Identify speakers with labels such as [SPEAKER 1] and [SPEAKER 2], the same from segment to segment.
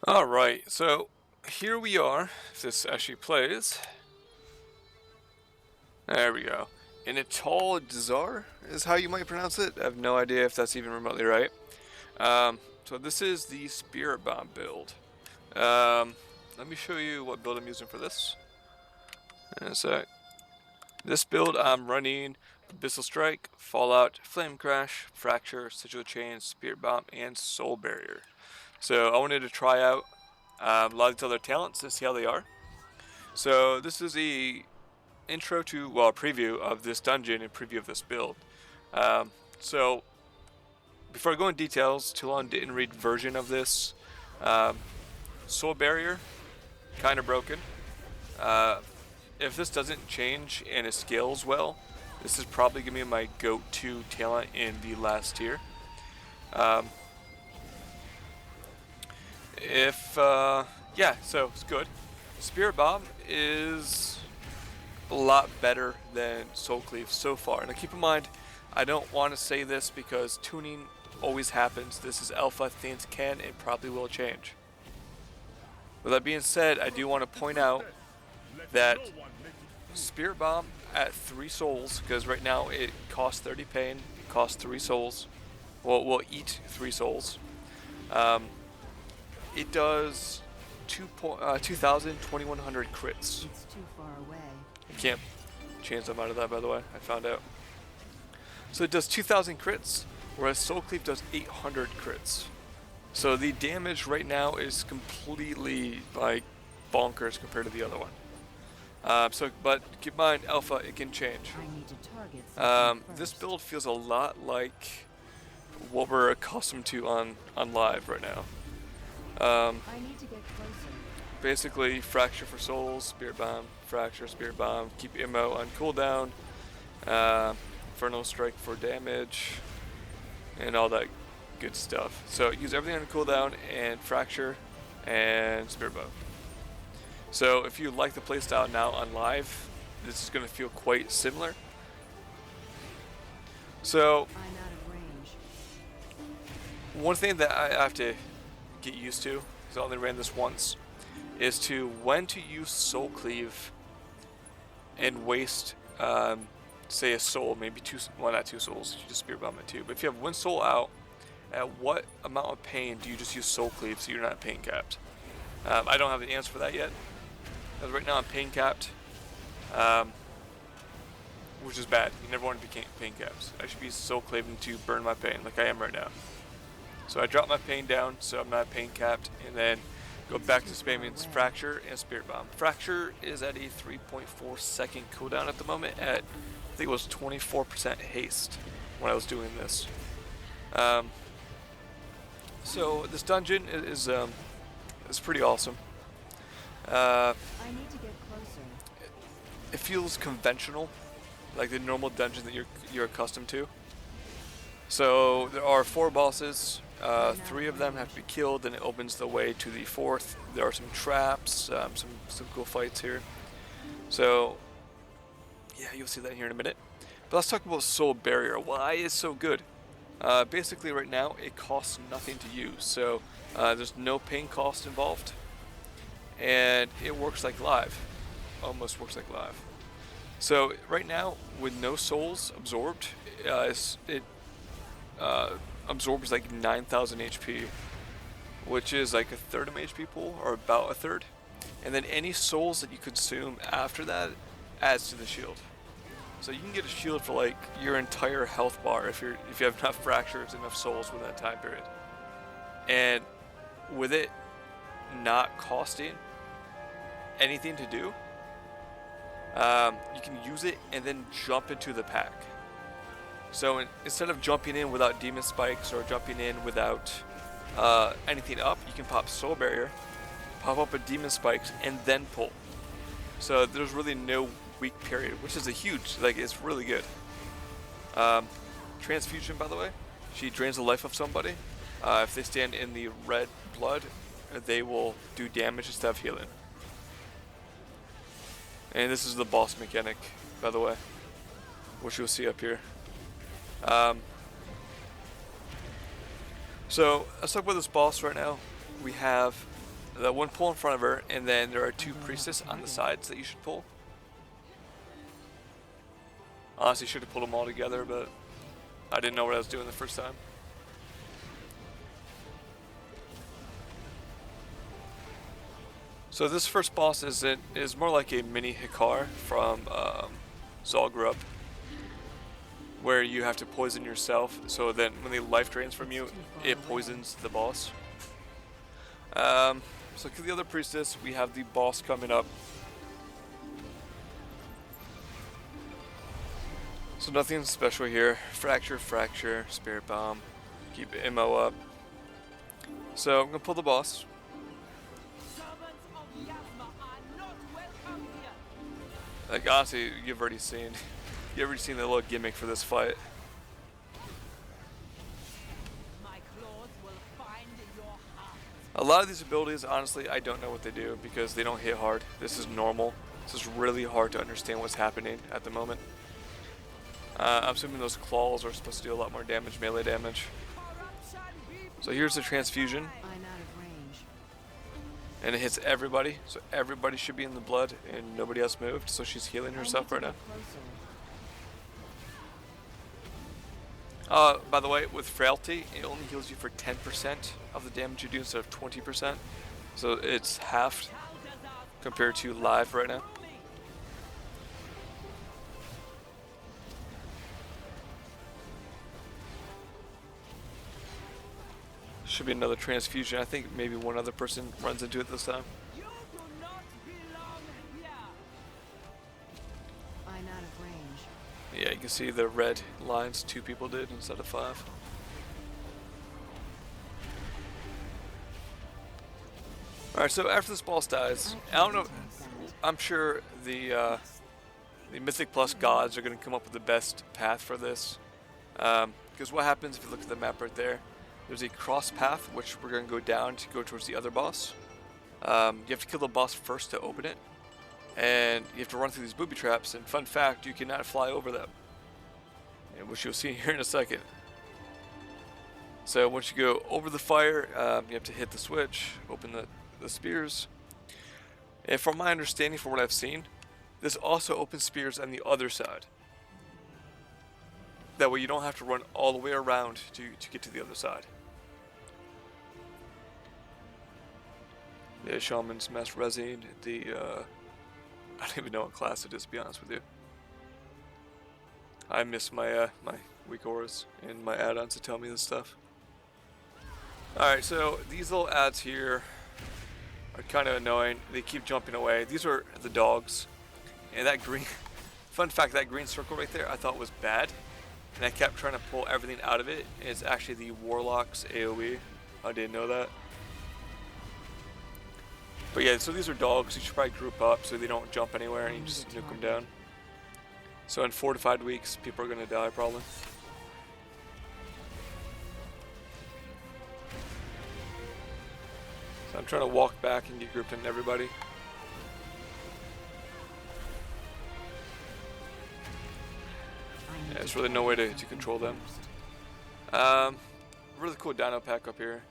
[SPEAKER 1] Alright, so here we are. If this actually plays. There we go. An Atal Dazar is how you might pronounce it. I have no idea if that's even remotely right. So this is the Spirit Bomb build. Let me show you what build I'm using for this. In a sec. This build I'm running Abyssal Strike, Fallout, Flame Crash, Fracture, Sigil Chain, Spirit Bomb, and Soul Barrier. So I wanted to try out a lot of these other talents and see how they are. So this is a intro to, well, a preview of this dungeon and preview of this build. So before I go into details, too long didn't read version of this. Soul Barrier, kind of broken. If this doesn't change and it scales well, this is probably going to be my go-to talent in the last tier. Yeah, so it's good. Spirit Bomb is a lot better than Soul Cleave so far. Now keep in mind, I don't want to say this because tuning always happens. This is alpha, things can and probably will change. With that being said, I do want to point out that Spirit Bomb at 3 souls, because right now it costs 30 pain, it costs 3 souls. Well, we'll eat 3 souls. It does 2,000, 2,100 crits.
[SPEAKER 2] It's too far away.
[SPEAKER 1] You can't change them out of that, by the way. I found out. So it does 2,000 crits, whereas Soul Cleave does 800 crits. So the damage right now is completely like bonkers compared to the other one. But keep in mind, alpha, it can change.
[SPEAKER 2] I need to target something
[SPEAKER 1] This
[SPEAKER 2] first.
[SPEAKER 1] build feels a lot like what we're accustomed to on live right now.
[SPEAKER 2] I need to get closer.
[SPEAKER 1] Basically, Fracture for souls, Spirit Bomb, Fracture, Spirit Bomb, keep ammo on cooldown, Infernal Strike for damage, and all that good stuff. So use everything on cooldown and Fracture and Spirit Bomb. So if you like the playstyle now on live, this is going to feel quite similar. So
[SPEAKER 2] I'm out of range.
[SPEAKER 1] one thing that I have to get used to, because I only ran this once, is to when to use Soul Cleave and waste, say a soul, maybe 2, well not 2 souls, you just Spirit Bomb it too, but if you have 1 soul out, at what amount of pain do you just use Soul Cleave so you're not pain capped? I don't have the answer for that yet, because right now I'm pain capped, which is bad. You never want to be pain capped. I should be Soul Cleaving to burn my pain like I am right now. So I drop my pain down so I'm not pain capped, and then go back to spamming Fracture and Spirit Bomb. Fracture is at a 3.4 second cooldown at the moment at, I think it was 24% haste when I was doing this. So this dungeon is pretty awesome.
[SPEAKER 2] I need to get closer.
[SPEAKER 1] It feels conventional, like the normal dungeon that you're accustomed to. So there are 4 bosses. 3 of them have to be killed, and it opens the way to the 4th. There are some traps, some cool fights here. So yeah, you'll see that here in a minute. But let's talk about Soul Barrier. Why it's so good? Basically, right now it costs nothing to use, so there's no pain cost involved, and it works like live. Almost works like live. So right now, with no souls absorbed, it absorbs like 9,000 HP, which is like a third of my HP pool, or about a third. And then any souls that you consume after that adds to the shield. So you can get a shield for like your entire health bar if you have enough fractures, enough souls within that time period. And with it not costing anything to do, you can use it and then jump into the pack. So instead of jumping in without demon spikes or jumping in without anything up, you can pop Soul Barrier, pop up a demon spikes, and then pull. So there's really no weak period, which is a huge, like, it's really good. Transfusion, by the way, she drains the life of somebody. If they stand in the red blood, they will do damage instead of healing. And this is the boss mechanic, by the way, which you'll see up here. So let's talk about this boss right now. We have the one pull in front of her, and then there are two
[SPEAKER 2] I don't have a
[SPEAKER 1] priestess on the
[SPEAKER 2] target.
[SPEAKER 1] sides that you should pull. Honestly, should have pulled them all together, but I didn't know what I was doing the first time. So this first boss is more like a mini Hikar from Zalgrup, where you have to poison yourself, so then when the life drains from you, it poisons the boss. So kill the other priestess, we have the boss coming up. So nothing special here. Fracture, fracture, spirit bomb, keep MO up. So I'm gonna pull the boss. Like honestly, you've already seen the little gimmick for this fight. A lot of these abilities, honestly, I don't know what they do because they don't hit hard. This is normal. This is really hard to understand what's happening at the moment. I'm assuming those claws are supposed to do a lot more damage, melee damage. So here's the transfusion.
[SPEAKER 2] I'm out of range.
[SPEAKER 1] And it hits everybody, so everybody should be in the blood, and nobody else moved, so she's healing herself right now. By the way, with Frailty, it only heals you for 10% of the damage you do instead of 20%, so it's halved compared to live right now. Should be another transfusion. I think maybe one other person runs into it this time.
[SPEAKER 2] I'm out of range.
[SPEAKER 1] Yeah, you can see the red lines 2 people did instead of 5. Alright, so after this boss dies, I don't know, I'm sure the Mythic Plus gods are going to come up with the best path for this. Because what happens if you look at the map right there, there's a cross path, which we're going to go down to go towards the other boss. You have to kill the boss first to open it. And you have to run through these booby traps, and fun fact, you cannot fly over them. And which you'll see here in a second. So once you go over the fire, you have to hit the switch, open the spears. And from my understanding, from what I've seen, this also opens spears on the other side. That way you don't have to run all the way around to get to the other side. The Shaman's Mass Resin, I don't even know what class it is, to be honest with you. I miss my my weak auras and my add-ons to tell me this stuff. Alright, so these little ads here are kind of annoying. They keep jumping away. These are the dogs. And that green, fun fact, that green circle right there I thought was bad. And I kept trying to pull everything out of it. It's actually the Warlock's AoE. I didn't know that. But yeah, so these are dogs. You should probably group up so they don't jump anywhere and you just nuke them down. So in 4 to 5 weeks, people are going to die probably. So I'm trying to walk back and get grouped in everybody. Yeah, there's really no way to control them. Really cool dino pack up here.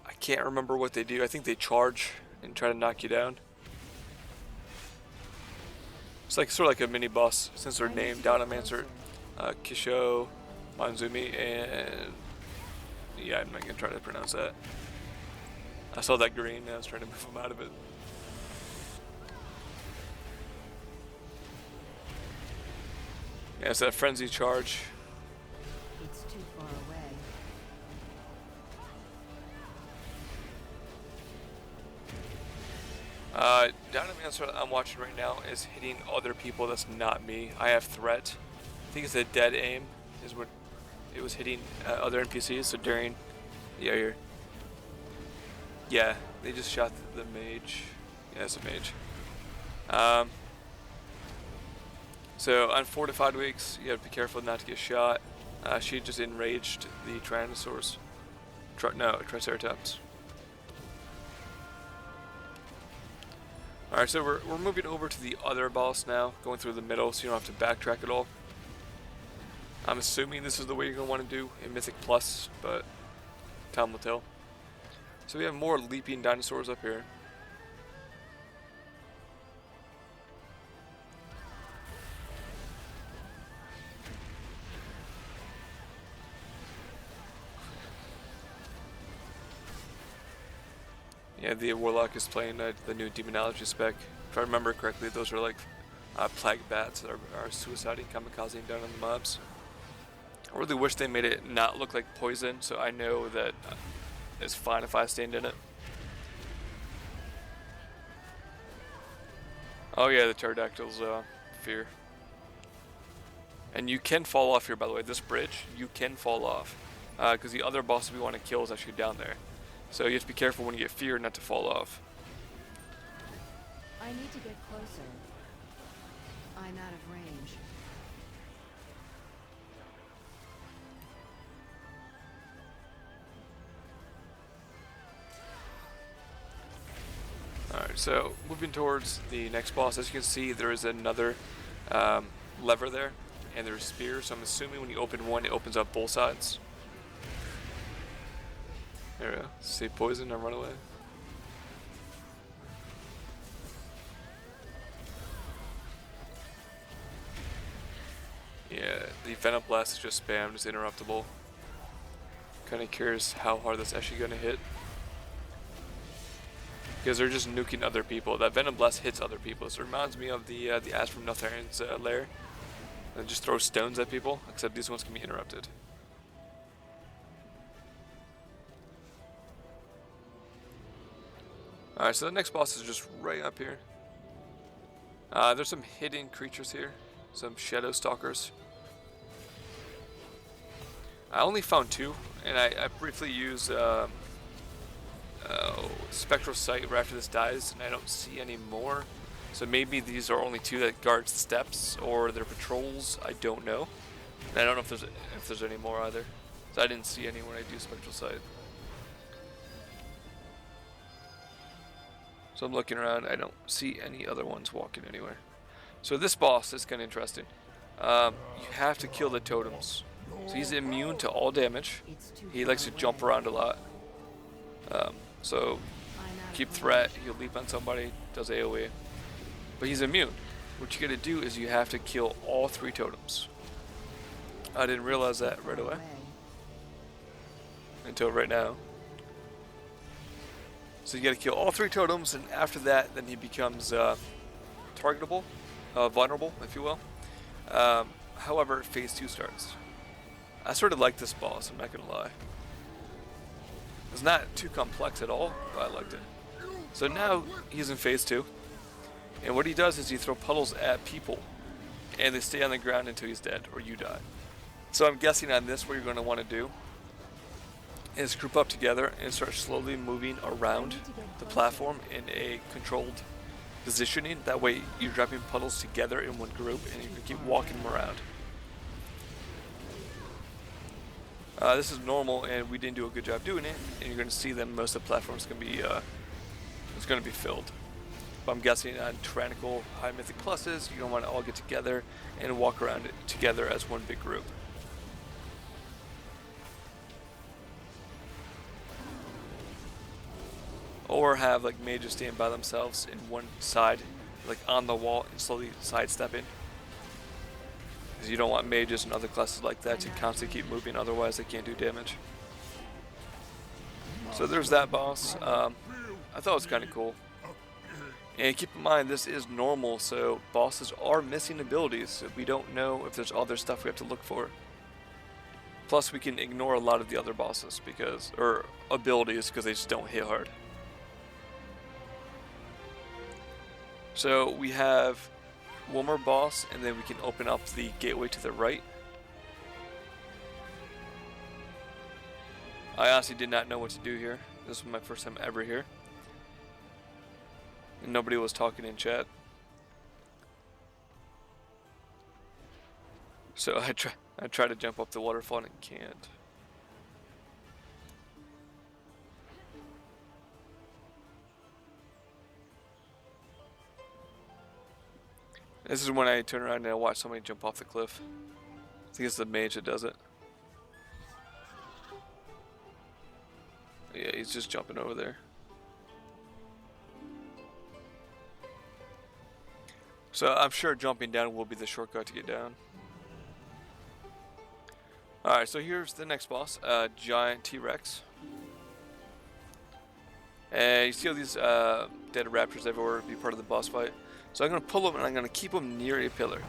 [SPEAKER 1] I can't remember what they do. I think they charge and try to knock you down. It's like sort of like a mini boss since they're named Dinomancer, Kisho, Manzumi, and yeah, I'm not gonna try to pronounce that. I saw that green and I was trying to move them out of it. Yeah, it's that frenzy charge.
[SPEAKER 2] It's too far away.
[SPEAKER 1] Dinomancer I'm watching right now is hitting other people that's not me. I have threat. I think it's a dead aim is what it was hitting other NPCs. So during, yeah, they just shot the mage. Yeah, it's a mage. So on 4 to 5 weeks, you have to be careful not to get shot. She just enraged the Tyrannosaurs. Triceratops. Alright, so we're moving over to the other boss now, going through the middle so you don't have to backtrack at all. I'm assuming this is the way you're going to want to do in Mythic Plus, but time will tell. So we have more leaping dinosaurs up here. Yeah, the Warlock is playing the new Demonology spec. If I remember correctly, those are like plague bats that are suiciding, kamikazing down on the mobs. I really wish they made it not look like poison, so I know that it's fine if I stand in it. Oh yeah, the pterodactyls fear. And you can fall off here, by the way. This bridge, you can fall off. Because the other boss we want to kill is actually down there. So you have to be careful when you get feared not to fall off.
[SPEAKER 2] I need to get closer. I'm out of range.
[SPEAKER 1] Alright, so moving towards the next boss, as you can see, there is another lever there, and there's spears, so I'm assuming when you open one, it opens up both sides. There we go. See poison and run away. Yeah, the Venom Blast is just spammed, it's interruptible. Kinda curious how hard that's actually gonna hit. Because they're just nuking other people. That Venom Blast hits other people. So it reminds me of the Ash from Notharian's lair. That just throws stones at people, except these ones can be interrupted. Alright, so the next boss is just right up here. There's some hidden creatures here. Some shadow stalkers. I only found two, and I briefly used Spectral Sight right after this dies, and I don't see any more. So maybe these are only two that guard steps, or they're patrols. I don't know. And I don't know if there's any more either. So I didn't see any when I do Spectral Sight. So I'm looking around. I don't see any other ones walking anywhere. So this boss is kind of interesting. You have to kill the totems. So he's immune to all damage. He likes to jump around a lot. So keep threat, he'll leap on somebody, does AoE. But he's immune. What you gotta do is you have to kill all three totems. I didn't realize that right away. Until right now. So you gotta kill all three totems, and after that, then he becomes targetable, vulnerable, if you will. However, phase 2 starts. I sort of like this boss, I'm not gonna lie. It's not too complex at all, but I liked it. So now he's in phase 2, and what he does is he throws puddles at people, and they stay on the ground until he's dead or you die. So I'm guessing on this, what you're going to want to do is group up together and start slowly moving around the platform in a controlled positioning. That way you're dropping puddles together in one group, and you can keep walking them around. This is normal, and we didn't do a good job doing it. And you're going to see that most of the platforms can be it's going to be filled. But I'm guessing on Tyrannical High Mythic Pluses, you're going to want to all get together and walk around it together as one big group. Or have like mages stand by themselves in one side, like on the wall, and slowly sidestepping. Because you don't want mages and other classes like that to constantly keep moving, otherwise they can't do damage. So there's that boss. I thought it was kind of cool. And keep in mind, this is normal, so bosses are missing abilities. So we don't know if there's other stuff we have to look for. Plus, we can ignore a lot of the other bosses because, or abilities, because they just don't hit hard. So we have one more boss, and then we can open up the gateway to the right. I honestly did not know what to do here. This was my first time ever here. And nobody was talking in chat. So I try to jump up the waterfall and can't. This is when I turn around and I watch somebody jump off the cliff. I think it's the mage that does it. Yeah, he's just jumping over there. So I'm sure jumping down will be the shortcut to get down. Alright, so here's the next boss, giant T-Rex. And you see all these dead raptors everywhere be part of the boss fight. So I'm going to pull them and I'm going to keep them near a pillar.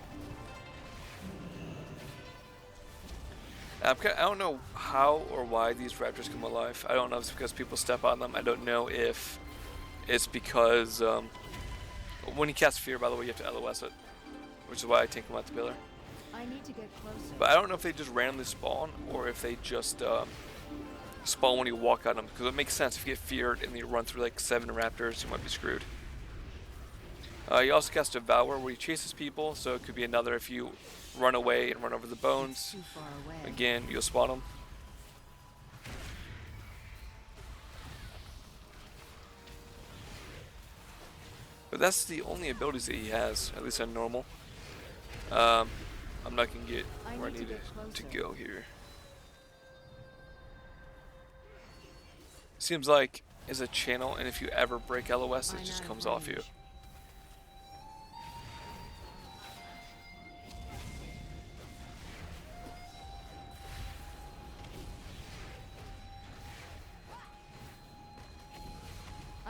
[SPEAKER 1] I don't know how or why these raptors come alive. I don't know if it's because people step on them. I don't know if it's because when you cast fear, by the way, you have to LOS it, which is why I take them out the pillar.
[SPEAKER 2] I need to get closer.
[SPEAKER 1] But I don't know if they just randomly spawn or if they just spawn when you walk on them, because it makes sense. If you get feared and you run through like 7 raptors, you might be screwed. You also cast Devour, where he chases people, so it could be another if you run away and run over the bones.
[SPEAKER 2] Too far away.
[SPEAKER 1] Again, you'll spawn them. But that's the only abilities that he has, at least on normal. I'm not gonna get where I need to go here. Seems like it's a channel, and if you ever break LOS, it just comes off you.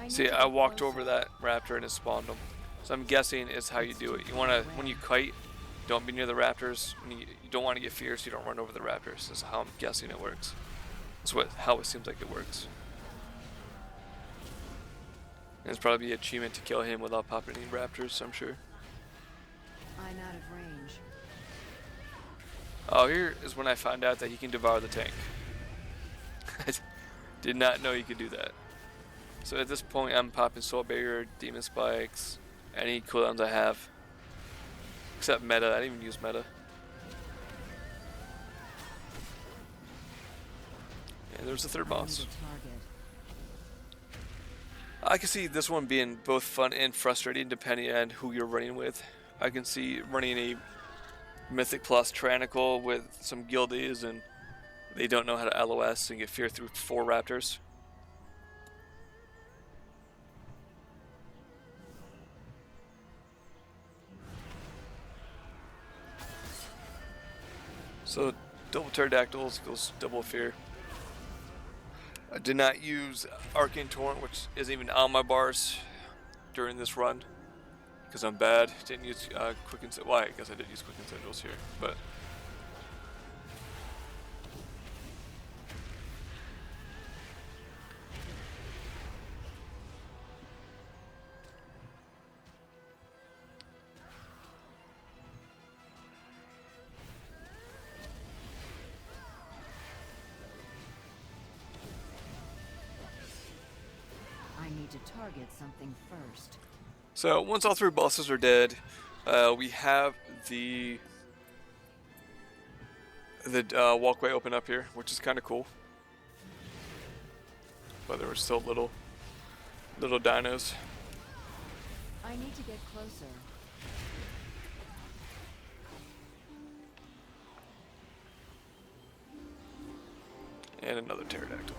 [SPEAKER 1] See, I walked over that raptor and it spawned them. So I'm guessing it's how you do it. You want to, when you kite, don't be near the raptors. When you don't want to get fierce, you don't run over the raptors. That's how I'm guessing it works. That's how it seems like it works. And it's probably the achievement to kill him without popping any raptors, I'm sure.
[SPEAKER 2] I'm out of range.
[SPEAKER 1] Oh, here is when I found out that he can devour the tank. I did not know you could do that. So at this point, I'm popping Soul Barrier, Demon Spikes, any cooldowns I have. Except meta, I didn't even use meta. And there's the third boss. I can see this one being both fun and frustrating depending on who you're running with. I can see running a Mythic Plus Tyrannical with some guildies and they don't know how to LOS and get fear through 4 raptors. So double pterodactyls goes double fear. I did not use Arcane Torrent, which isn't even on my bars during this run because I'm bad. Didn't use quick and well, I guess I did use quick incendials here, but
[SPEAKER 2] To target something first.
[SPEAKER 1] so once all 3 bosses are dead, we have the walkway open up here, which is kind of cool. But there were still little dinos.
[SPEAKER 2] I need to get closer.
[SPEAKER 1] And another pterodactyl.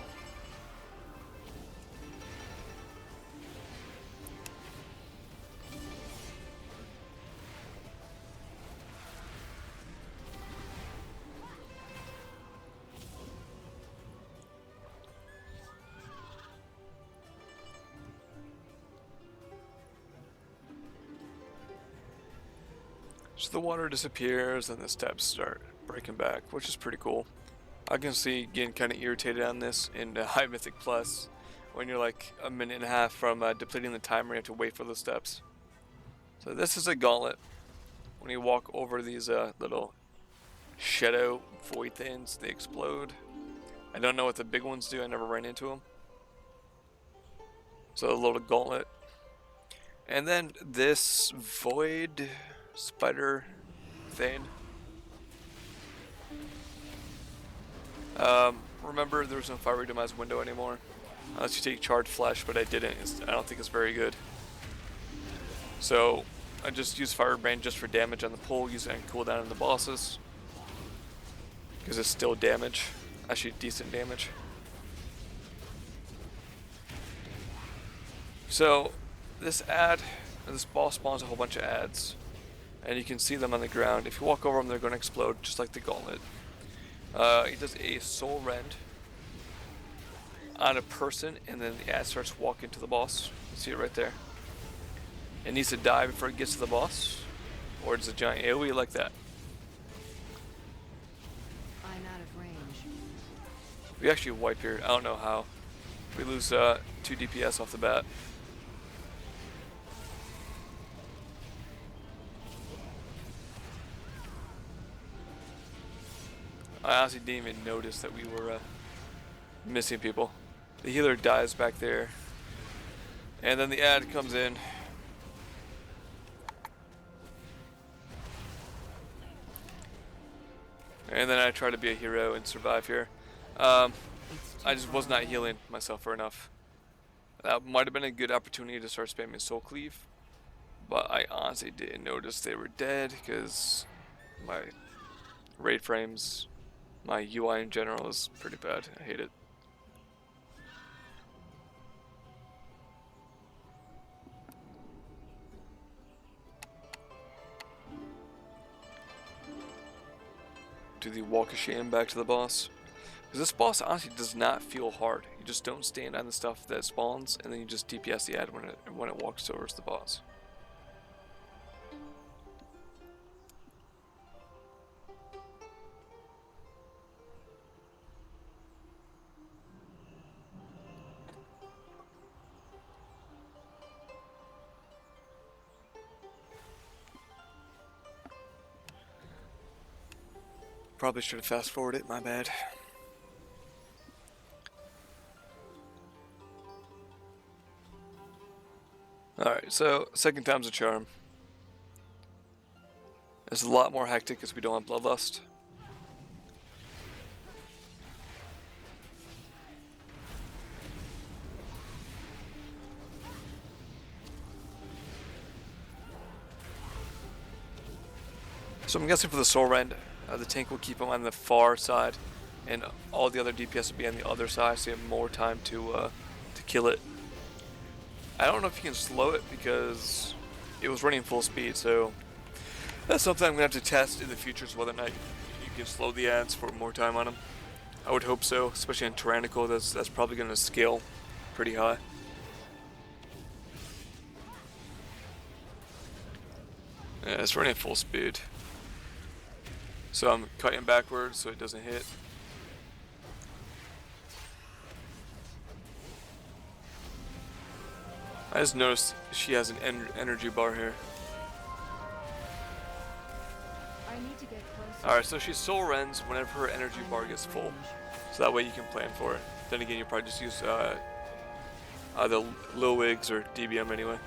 [SPEAKER 1] So the water disappears and the steps start breaking back, which is pretty cool. I can see getting kind of irritated on this in High Mythic Plus when you're like a minute and a half from depleting the timer, you have to wait for the steps. So this is a gauntlet. When you walk over these little shadow void things, they explode. I don't know what the big ones do, I never ran into them. So a little gauntlet. And then this void spider thing. Remember, there's no fiery demise window anymore unless you take charred flesh, but I didn't. I don't think it's very good. So I just use Firebrand just for damage on the pull, using cooldown on the bosses because it's still damage, actually decent damage. So this boss spawns a whole bunch of ads, and you can see them on the ground. If you walk over them, they're going to explode, just like the gauntlet. He does a soul rend on a person, and then the ad starts walking to the boss. You see it right there. It needs to die before it gets to the boss, or it's a giant AoE like that.
[SPEAKER 2] I'm out of range.
[SPEAKER 1] We actually wipe here. I don't know how. We lose 2 DPS off the bat. I honestly didn't even notice that we were missing people. The healer dies back there, and then the ad comes in. And then I try to be a hero and survive here. I just was not healing myself for enough. That might have been a good opportunity to start spamming Soul Cleave, but I honestly didn't notice they were dead because my raid frames, my UI in general is pretty bad. I hate it. Do the walk of shame back to the boss. Because this boss honestly does not feel hard. You just don't stand on the stuff that spawns, and then you just DPS the ad when it walks towards the boss. Probably should have fast forwarded it, my bad. Alright, so second time's a charm. It's a lot more hectic because we don't have Bloodlust. So I'm guessing for the Soul Rend, the tank will keep him on the far side, and all the other DPS will be on the other side, so you have more time to kill it. I don't know if you can slow it because it was running full speed, so that's something I'm gonna have to test in the future, is whether or not you can slow the ads for more time on them. I would hope so, especially in Tyrannical. That's probably gonna scale pretty high. Yeah, it's running full speed. So I'm cutting backwards so it doesn't hit. I just noticed she has an energy bar here.
[SPEAKER 2] I need to get closer.
[SPEAKER 1] Alright, so she soul rends whenever her energy bar gets full. So that way you can plan for it. Then again, you probably just use either Lil Wigs or DBM anyway.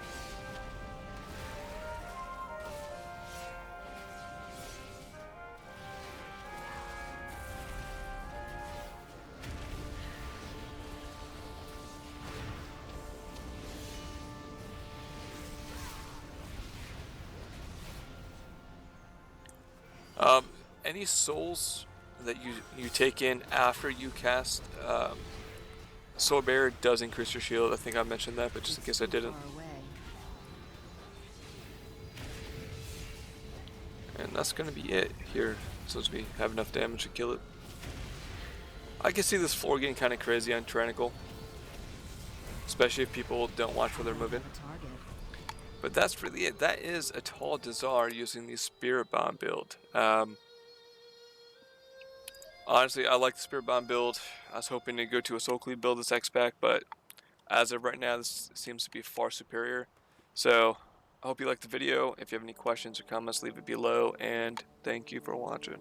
[SPEAKER 1] Any souls that you take in after you cast Soul Bearer does increase your shield. I think I mentioned that, but just in case I didn't. And that's gonna be it here, so as we have enough damage to kill it. I can see this floor getting kind of crazy on Tyrannical, especially if people don't watch where they're moving. But that's really it. That is Atal Dazar using the Spirit Bomb build. Honestly, I like the Spirit Bomb build. I was hoping to go to a Soul Cleave build this X-Pack, but as of right now, this seems to be far superior. So, I hope you liked the video. If you have any questions or comments, leave it below, and thank you for watching.